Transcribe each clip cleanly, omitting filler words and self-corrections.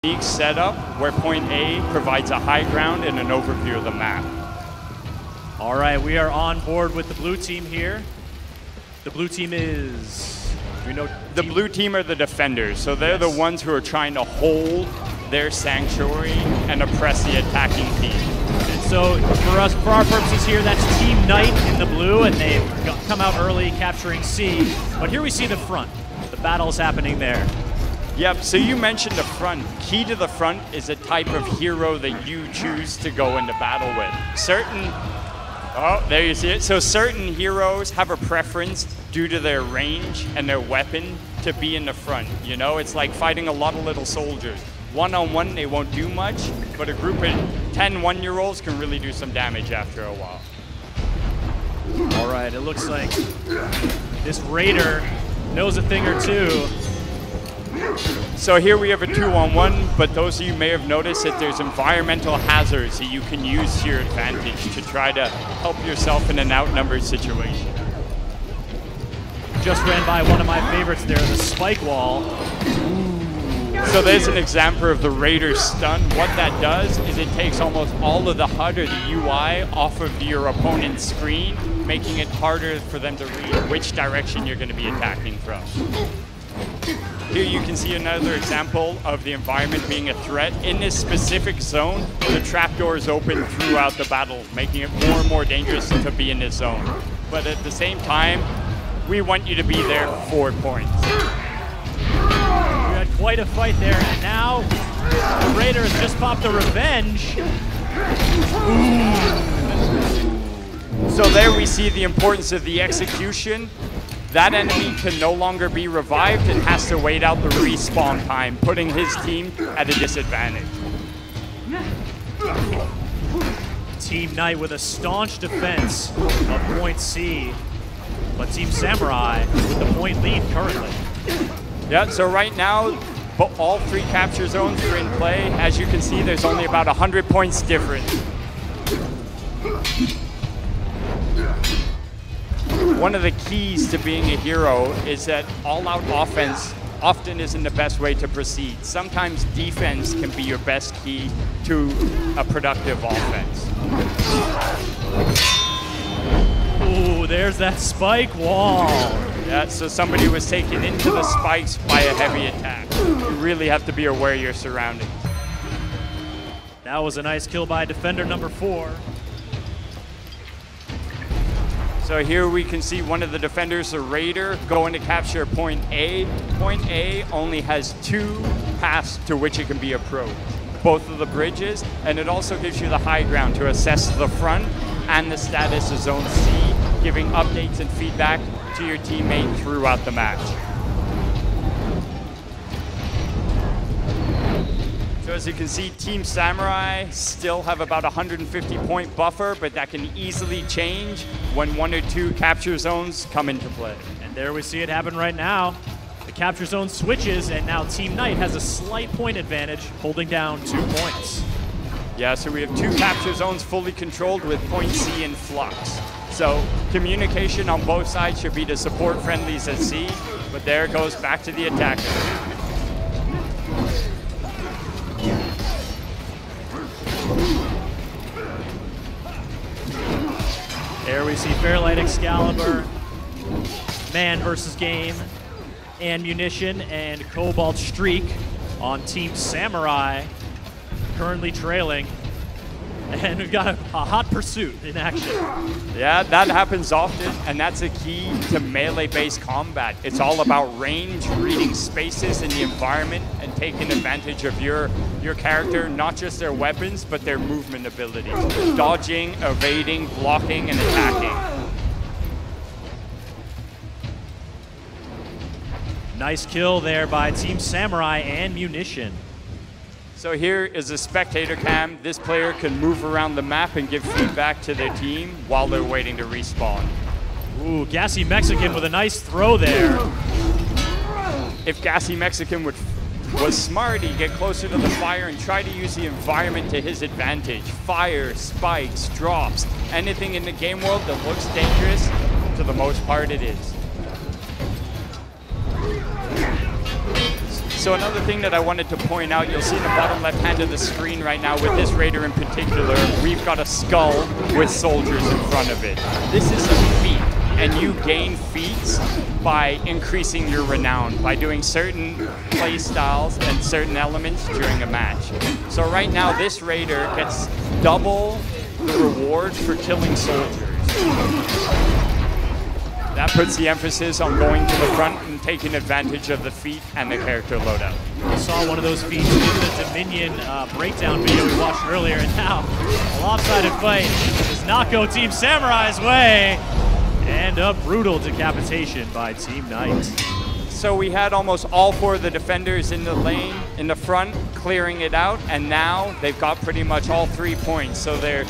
unique setup where point A provides a high ground and an overview of the map. All right, we are on board with the blue team here. The blue team is, do you know? The blue team are the defenders, so they're the ones who are trying to hold their sanctuary and oppress the attacking team. And so for our purposes here, that's Team Knight in the blue, and they've come out early capturing C. But here we see the front. The battle's happening there. Yep, so you mentioned the front. Key to the front is a type of hero that you choose to go into battle with. Oh, there you see it. So certain heroes have a preference due to their range and their weapon to be in the front. You know, it's like fighting a lot of little soldiers. One-on-one, they won't do much, but a group of 10 one-year-olds can really do some damage after a while. All right, it looks like this Raider knows a thing or two. So here we have a 2-on-1, but those of you may have noticed that there's environmental hazards that you can use to your advantage to try to help yourself in an outnumbered situation. Just ran by one of my favorites there, the spike wall. So there's an example of the Raider stun. What that does is it takes almost all of the HUD or the UI off of your opponent's screen, making it harder for them to read which direction you're going to be attacking from. Here you can see another example of the environment being a threat. In this specific zone, the trapdoor is open throughout the battle, making it more and more dangerous to be in this zone. But at the same time, we want you to be there for points. We had quite a fight there, and now the Raiders just popped a revenge. So there we see the importance of the execution. That enemy can no longer be revived and has to wait out the respawn time, putting his team at a disadvantage. Team Knight with a staunch defense of point C, but Team Samurai with the point lead currently. Yeah, so right now, all three capture zones are in play. As you can see, there's only about 100 points difference. One of the keys to being a hero is that all-out offense often isn't the best way to proceed. Sometimes defense can be your best key to a productive offense. Ooh, there's that spike wall. Yeah, so somebody was taken into the spikes by a heavy attack. You really have to be aware of your surroundings. That was a nice kill by defender number 4. So here we can see one of the defenders, the Raider, going to capture point A. Point A only has 2 paths to which it can be approached, both of the bridges, and it also gives you the high ground to assess the front and the status of Zone C, giving updates and feedback to your teammate throughout the match. So as you can see, Team Samurai still have about 150 point buffer, but that can easily change when 1 or 2 capture zones come into play. And there we see it happen right now. The capture zone switches, and now Team Knight has a slight point advantage, holding down 2 points. Yeah, so we have 2 capture zones fully controlled with point C in flux. So communication on both sides should be to support friendlies at C, but there it goes back to the attacker. There we see Fairlight Excalibur, man versus game, and munition, and Cobalt Streak on Team Samurai, currently trailing. And we've got a hot pursuit in action. Yeah, that happens often, and that's a key to melee-based combat. It's all about range, reading spaces in the environment, and taking advantage of your character, not just their weapons, but their movement abilities. Dodging, evading, blocking, and attacking. Nice kill there by Team Samurai and munition. So here is a spectator cam. This player can move around the map and give feedback to their team while they're waiting to respawn. Ooh, Gassy Mexican with a nice throw there. If Gassy Mexican was smart, he'd get closer to the fire and try to use the environment to his advantage. Fire, spikes, drops, anything in the game world that looks dangerous, to the most part it is. So another thing that I wanted to point out, you'll see in the bottom left hand of the screen right now with this raider in particular, we've got a skull with soldiers in front of it. This is a feat, and you gain feats by increasing your renown, by doing certain play styles and certain elements during a match. So right now this raider gets double the reward for killing soldiers. That puts the emphasis on going to the front and taking advantage of the feat and the character loadout. We saw one of those feats in the Dominion breakdown video we watched earlier, and now a lopsided fight does not go Team Samurai's way, and a brutal decapitation by Team Knight. So we had almost all 4 of the defenders in the lane, in the front, clearing it out, and now they've got pretty much all 3 points. So they're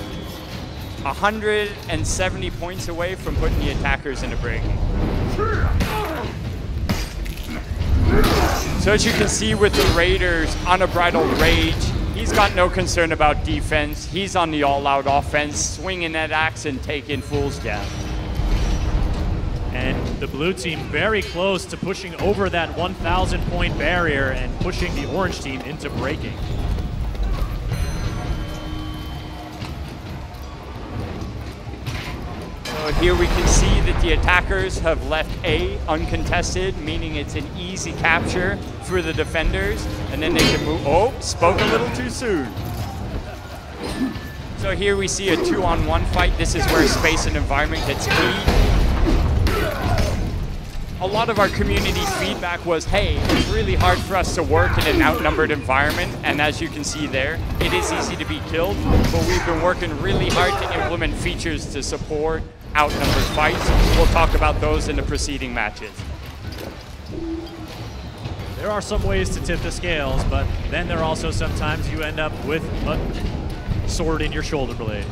170 points away from putting the attackers in a break. So as you can see with the Raiders' unbridled rage, he's got no concern about defense. He's on the all-out offense, swinging that axe and taking fools down. And the blue team very close to pushing over that 1,000 point barrier and pushing the orange team into breaking. So here we can see that the attackers have left A uncontested, meaning it's an easy capture for the defenders, and then they can move. Oh, spoke a little too soon. So here we see a 2-on-1 fight. This is where space and environment gets key. A lot of our community feedback was, hey, it's really hard for us to work in an outnumbered environment, and as you can see there, it is easy to be killed, but we've been working really hard to implement features to support outnumbered fights. We'll talk about those in the preceding matches. There are some ways to tip the scales, but then there are also sometimes you end up with a sword in your shoulder blade.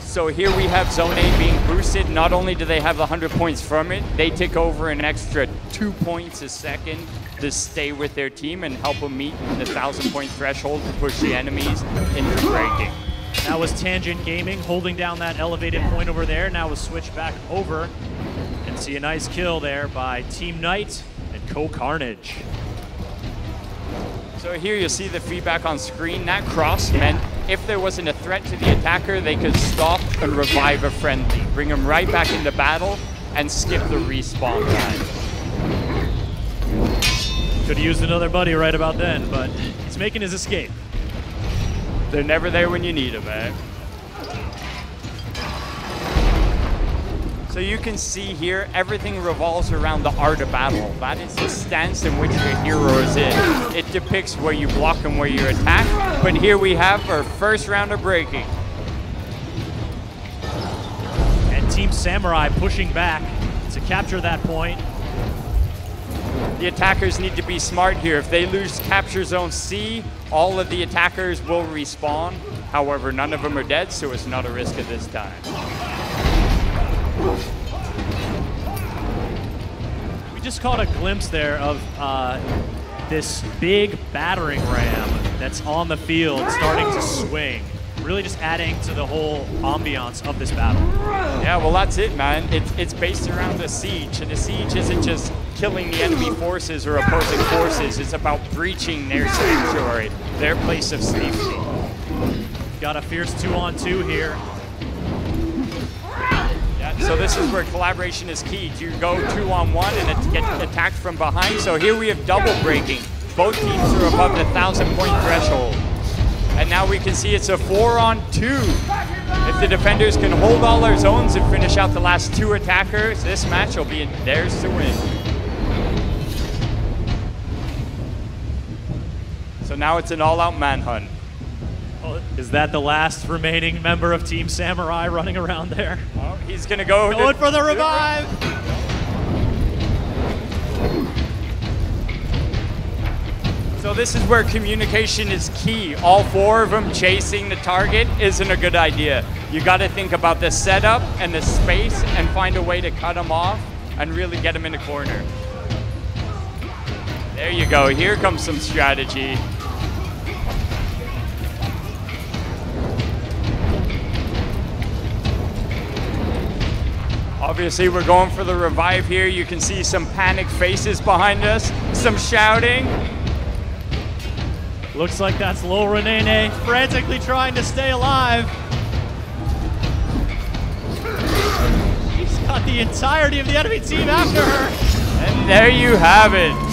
So here we have Zone A being boosted. Not only do they have 100 points from it, they take over an extra 2 points a second to stay with their team and help them meet the 1,000-point threshold to push the enemies into breaking. That was Tangent Gaming holding down that elevated point over there. Now we'll switch back over and see a nice kill there by Team Knight and Co-Carnage. So here you'll see the feedback on screen. That cross meant if there wasn't a threat to the attacker, they could stop and revive a friendly, bring them right back into battle, and skip the respawn time. Could have used another buddy right about then, but he's making his escape. They're never there when you need them, eh? So you can see here, everything revolves around the art of battle. That is the stance in which your hero is in. It depicts where you block and where you attack. But here we have our first round of breaking. And Team Samurai pushing back to capture that point. The attackers need to be smart here. If they lose capture zone C, all of the attackers will respawn. However, none of them are dead, so it's not a risk at this time. We just caught a glimpse there of this big battering ram that's on the field starting to swing. Really just adding to the whole ambiance of this battle. Yeah, well, that's it, man. It's based around the siege, and the siege isn't just killing the enemy forces or opposing forces. It's about breaching their sanctuary, their place of safety. Got a fierce 2-on-2 here. So this is where collaboration is key. You go 2-on-1 and get attacked from behind. So here we have double breaking. Both teams are above the 1,000-point threshold. And now we can see it's a 4-on-2. If the defenders can hold all their zones and finish out the last 2 attackers, this match will be theirs to win. So now it's an all-out manhunt. Is that the last remaining member of Team Samurai running around there? Oh, he's going to go. Going for the revive! So this is where communication is key. All 4 of them chasing the target isn't a good idea. You got to think about the setup and the space and find a way to cut them off and really get them in the corner. There you go. Here comes some strategy. Obviously, we're going for the revive here. You can see some panicked faces behind us, some shouting. Looks like that's Lil Renene frantically trying to stay alive. She's got the entirety of the enemy team after her. And there you have it.